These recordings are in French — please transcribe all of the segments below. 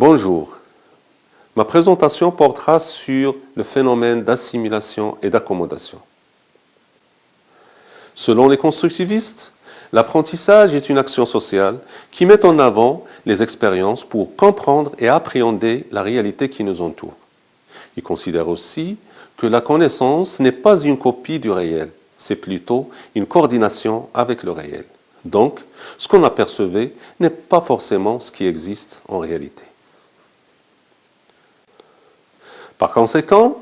Bonjour. Ma présentation portera sur le phénomène d'assimilation et d'accommodation. Selon les constructivistes, l'apprentissage est une action sociale qui met en avant les expériences pour comprendre et appréhender la réalité qui nous entoure. Ils considèrent aussi que la connaissance n'est pas une copie du réel, c'est plutôt une coordination avec le réel. Donc, ce qu'on apercevait n'est pas forcément ce qui existe en réalité. Par conséquent,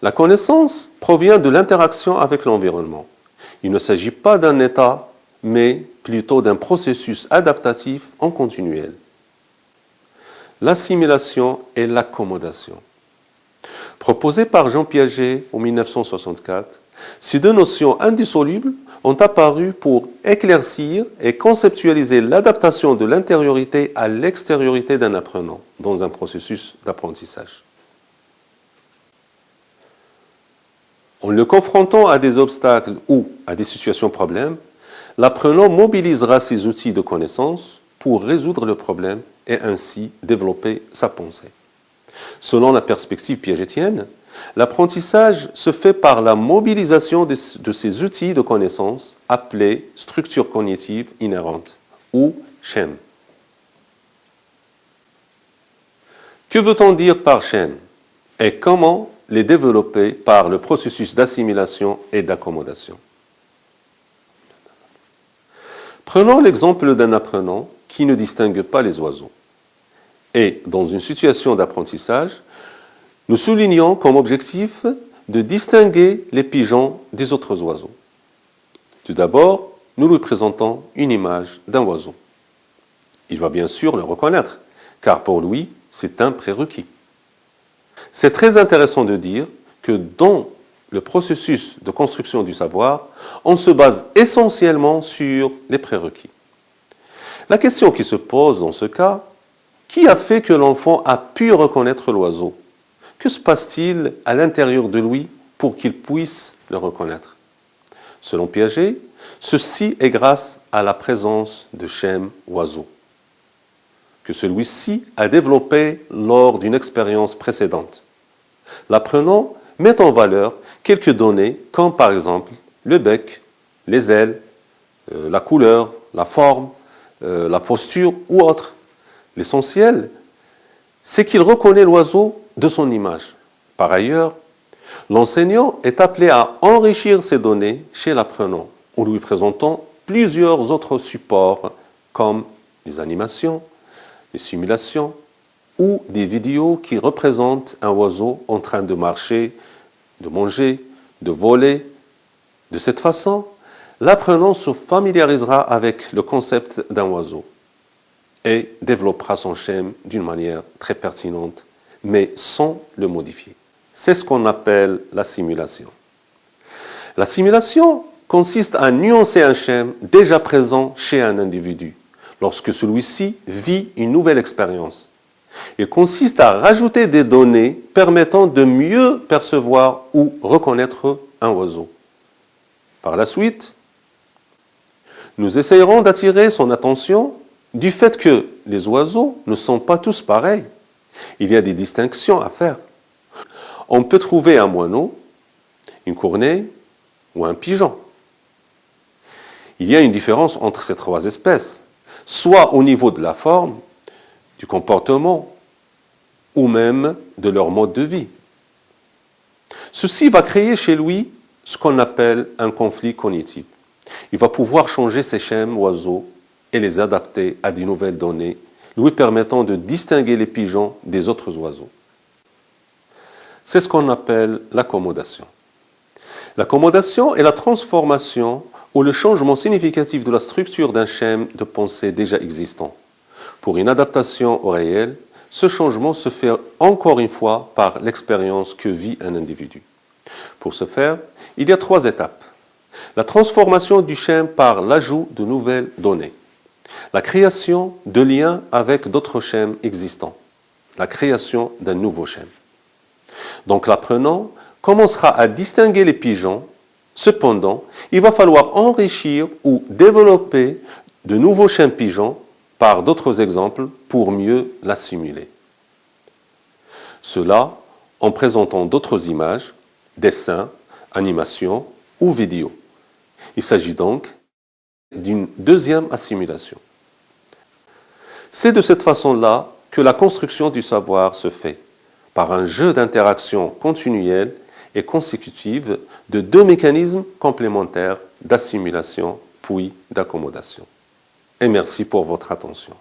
la connaissance provient de l'interaction avec l'environnement. Il ne s'agit pas d'un état, mais plutôt d'un processus adaptatif en continuel. L'assimilation et l'accommodation. Proposées par Jean Piaget en 1964, ces deux notions indissolubles ont apparu pour éclaircir et conceptualiser l'adaptation de l'intériorité à l'extériorité d'un apprenant dans un processus d'apprentissage. En le confrontant à des obstacles ou à des situations problèmes, l'apprenant mobilisera ses outils de connaissance pour résoudre le problème et ainsi développer sa pensée. Selon la perspective piagétienne, l'apprentissage se fait par la mobilisation de ces outils de connaissance appelés structures cognitives inhérentes ou schèmes. Que veut-on dire par schème et comment les développer par le processus d'assimilation et d'accommodation? Prenons l'exemple d'un apprenant qui ne distingue pas les oiseaux. Et dans une situation d'apprentissage, nous soulignons comme objectif de distinguer les pigeons des autres oiseaux. Tout d'abord, nous lui présentons une image d'un oiseau. Il va bien sûr le reconnaître, car pour lui, c'est un prérequis. C'est très intéressant de dire que dans le processus de construction du savoir, on se base essentiellement sur les prérequis. La question qui se pose dans ce cas, qui a fait que l'enfant a pu reconnaître l'oiseau? Que se passe-t-il à l'intérieur de lui pour qu'il puisse le reconnaître? Selon Piaget, ceci est grâce à la présence de schèmes oiseaux, que celui-ci a développé lors d'une expérience précédente. L'apprenant met en valeur quelques données comme par exemple le bec, les ailes, la couleur, la forme, la posture ou autre. L'essentiel, c'est qu'il reconnaît l'oiseau de son image. Par ailleurs, l'enseignant est appelé à enrichir ces données chez l'apprenant en lui présentant plusieurs autres supports comme les animations, les simulations ou des vidéos qui représentent un oiseau en train de marcher, de manger, de voler. De cette façon, l'apprenant se familiarisera avec le concept d'un oiseau et développera son schème d'une manière très pertinente, mais sans le modifier. C'est ce qu'on appelle la simulation. La simulation consiste à nuancer un schème déjà présent chez un individu, lorsque celui-ci vit une nouvelle expérience. Il consiste à rajouter des données permettant de mieux percevoir ou reconnaître un oiseau. Par la suite, nous essayerons d'attirer son attention du fait que les oiseaux ne sont pas tous pareils. Il y a des distinctions à faire. On peut trouver un moineau, une corneille ou un pigeon. Il y a une différence entre ces trois espèces, soit au niveau de la forme, du comportement ou même de leur mode de vie. Ceci va créer chez lui ce qu'on appelle un conflit cognitif. Il va pouvoir changer ses schèmes oiseaux et les adapter à de nouvelles données, lui permettant de distinguer les pigeons des autres oiseaux. C'est ce qu'on appelle l'accommodation. L'accommodation est la transformation ou le changement significatif de la structure d'un schème de pensée déjà existant. Pour une adaptation au réel, ce changement se fait encore une fois par l'expérience que vit un individu. Pour ce faire, il y a trois étapes. La transformation du schème par l'ajout de nouvelles données. La création de liens avec d'autres schèmes existants. La création d'un nouveau schème. Donc l'apprenant commencera à distinguer les pigeons. Cependant, il va falloir enrichir ou développer de nouveaux schèmes pigeons par d'autres exemples pour mieux l'assimiler. Cela en présentant d'autres images, dessins, animations ou vidéos. Il s'agit donc d'une deuxième assimilation. C'est de cette façon-là que la construction du savoir se fait, par un jeu d'interactions continuelles et consécutives de deux mécanismes complémentaires d'assimilation puis d'accommodation. Et merci pour votre attention.